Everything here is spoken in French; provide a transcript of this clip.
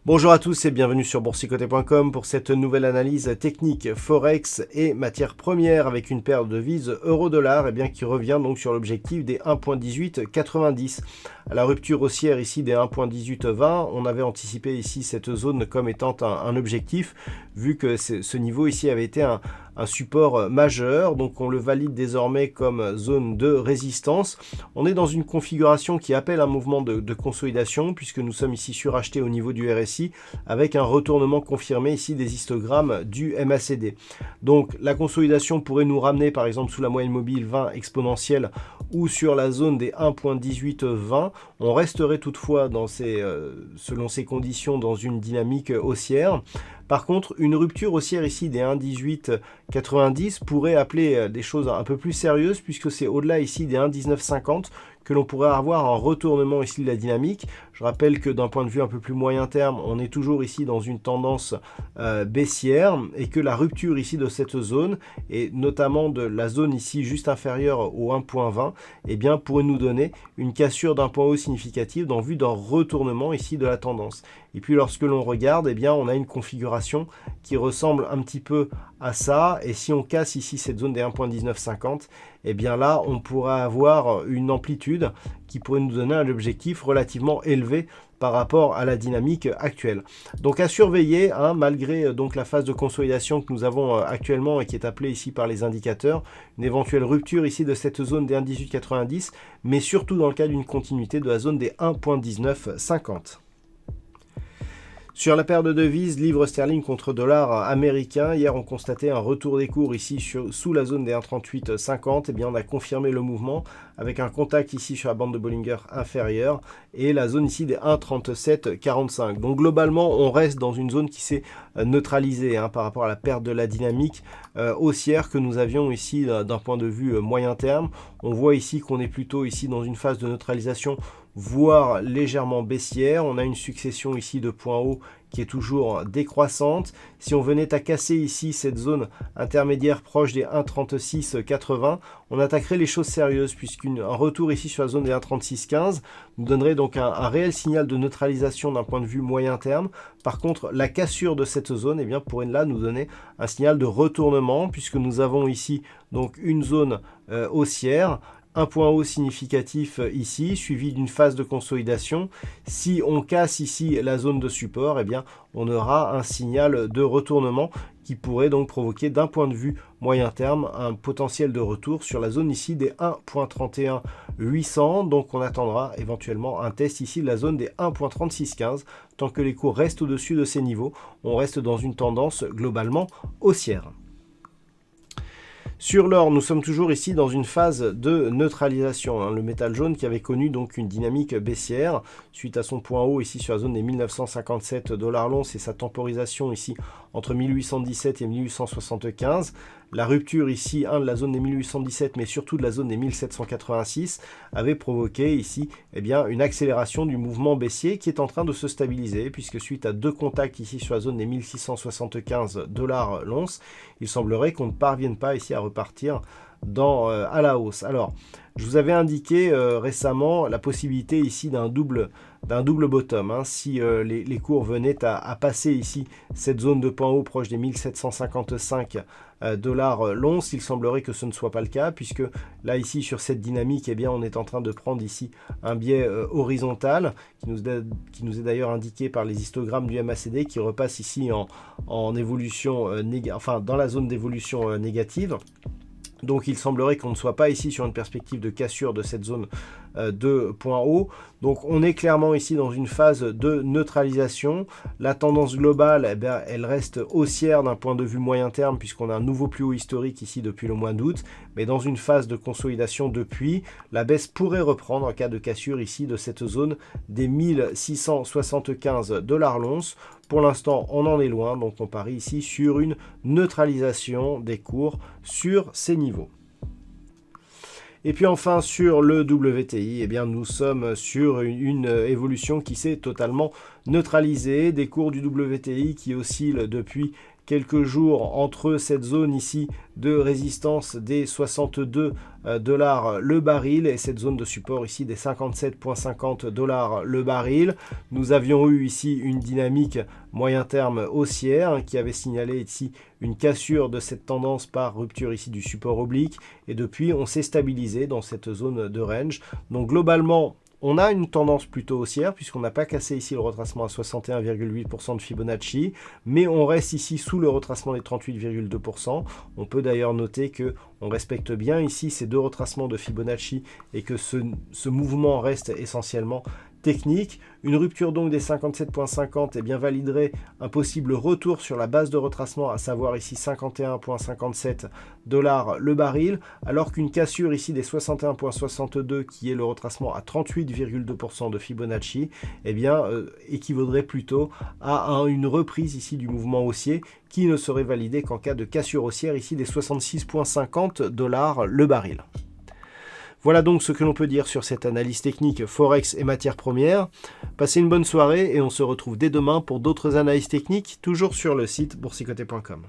Bonjour à tous et bienvenue sur boursicoté.com pour cette nouvelle analyse technique Forex et matières premières avec une paire de devises euro-dollar qui revient donc sur l'objectif des 1.1890. À la rupture haussière ici des 1.1820, on avait anticipé ici cette zone comme étant un objectif vu que ce niveau ici avait été un support majeur, donc on le valide désormais comme zone de résistance. On est dans une configuration qui appelle un mouvement de consolidation puisque nous sommes ici surachetés au niveau du RSI avec un retournement confirmé ici des histogrammes du MACD. Donc la consolidation pourrait nous ramener par exemple sous la moyenne mobile 20 exponentielle ou sur la zone des 1.1820. On resterait toutefois selon ces conditions dans une dynamique haussière. Par contre, une rupture haussière ici des 1.1890 pourrait appeler des choses un peu plus sérieuses puisque c'est au-delà ici des 1.1950 que l'on pourrait avoir un retournement ici de la dynamique. Je rappelle que d'un point de vue un peu plus moyen terme, on est toujours ici dans une tendance baissière et que la rupture ici de cette zone et notamment de la zone ici juste inférieure au 1.20 pourrait nous donner une cassure d'un point haut significatif dans vue d'un retournement ici de la tendance. Et puis lorsque l'on regarde, on a une configuration qui ressemble un petit peu à ça. Et si on casse ici cette zone des 1.1950, là on pourra avoir une amplitude qui pourrait nous donner un objectif relativement élevé par rapport à la dynamique actuelle. Donc à surveiller, malgré donc la phase de consolidation que nous avons actuellement et qui est appelée ici par les indicateurs, une éventuelle rupture ici de cette zone des 1.1890, mais surtout dans le cas d'une continuité de la zone des 1.1950. Sur la paire de devises, livre sterling contre dollar américain, hier on constatait un retour des cours ici sous la zone des 1,3850. On a confirmé le mouvement avec un contact ici sur la bande de Bollinger inférieure et la zone ici des 1,3745. Donc globalement, on reste dans une zone qui s'est neutralisée par rapport à la perte de la dynamique haussière que nous avions ici d'un point de vue moyen terme. On voit ici qu'on est plutôt ici dans une phase de neutralisation voire légèrement baissière. On a une succession ici de points hauts qui est toujours décroissante. Si on venait à casser ici cette zone intermédiaire proche des 1,3680, on attaquerait les choses sérieuses puisqu'un retour ici sur la zone des 1,3615 nous donnerait donc un réel signal de neutralisation d'un point de vue moyen terme. Par contre, la cassure de cette zone pourrait là nous donner un signal de retournement puisque nous avons ici donc une zone haussière, un point haut significatif ici, suivi d'une phase de consolidation. Si on casse ici la zone de support, on aura un signal de retournement qui pourrait donc provoquer d'un point de vue moyen terme un potentiel de retour sur la zone ici des 1.31800. Donc on attendra éventuellement un test ici de la zone des 1.3615. Tant que les cours restent au-dessus de ces niveaux, on reste dans une tendance globalement haussière. Sur l'or, nous sommes toujours ici dans une phase de neutralisation. Le métal jaune qui avait connu donc une dynamique baissière suite à son point haut ici sur la zone des 1957 $ l'once et sa temporisation ici entre 1817 et 1875. La rupture ici de la zone des 1817 mais surtout de la zone des 1786 avait provoqué ici une accélération du mouvement baissier qui est en train de se stabiliser puisque suite à deux contacts ici sur la zone des 1675 $ l'once, il semblerait qu'on ne parvienne pas ici à repartir à la hausse. Alors, je vous avais indiqué récemment la possibilité ici d'un double bottom. Si les cours venaient à passer ici cette zone de point haut proche des 1755 $ l'once, il semblerait que ce ne soit pas le cas puisque là ici sur cette dynamique on est en train de prendre ici un biais horizontal qui nous est d'ailleurs indiqué par les histogrammes du MACD qui repasse ici en évolution dans la zone d'évolution négative. Donc il semblerait qu'on ne soit pas ici sur une perspective de cassure de cette zone de point haut. Donc on est clairement ici dans une phase de neutralisation. La tendance globale, elle reste haussière d'un point de vue moyen terme puisqu'on a un nouveau plus haut historique ici depuis le mois d'août. Mais dans une phase de consolidation depuis, la baisse pourrait reprendre en cas de cassure ici de cette zone des 1675 $ l'once. Pour l'instant, on en est loin, donc on parie ici sur une neutralisation des cours sur ces niveaux. Et puis enfin sur le WTI, eh bien nous sommes sur une évolution qui s'est totalement neutralisée, des cours du WTI qui oscillent depuis quelques jours entre cette zone ici de résistance des 62 $ le baril et cette zone de support ici des 57,50 $ le baril. Nous avions eu ici une dynamique moyen terme haussière qui avait signalé ici une cassure de cette tendance par rupture ici du support oblique et depuis on s'est stabilisé dans cette zone de range. Donc globalement, on a une tendance plutôt haussière puisqu'on n'a pas cassé ici le retracement à 61,8% de Fibonacci, mais on reste ici sous le retracement des 38,2%. On peut d'ailleurs noter que on respecte bien ici ces deux retracements de Fibonacci et que ce mouvement reste essentiellement technique. Une rupture donc des 57,50 validerait un possible retour sur la base de retracement, à savoir ici 51,57 $ le baril, alors qu'une cassure ici des 61,62 qui est le retracement à 38,2% de Fibonacci, équivaudrait plutôt à une reprise ici du mouvement haussier qui ne serait validé qu'en cas de cassure haussière ici des 66,50 $ le baril. Voilà donc ce que l'on peut dire sur cette analyse technique Forex et matières premières. Passez une bonne soirée et on se retrouve dès demain pour d'autres analyses techniques, toujours sur le site boursicoté.com.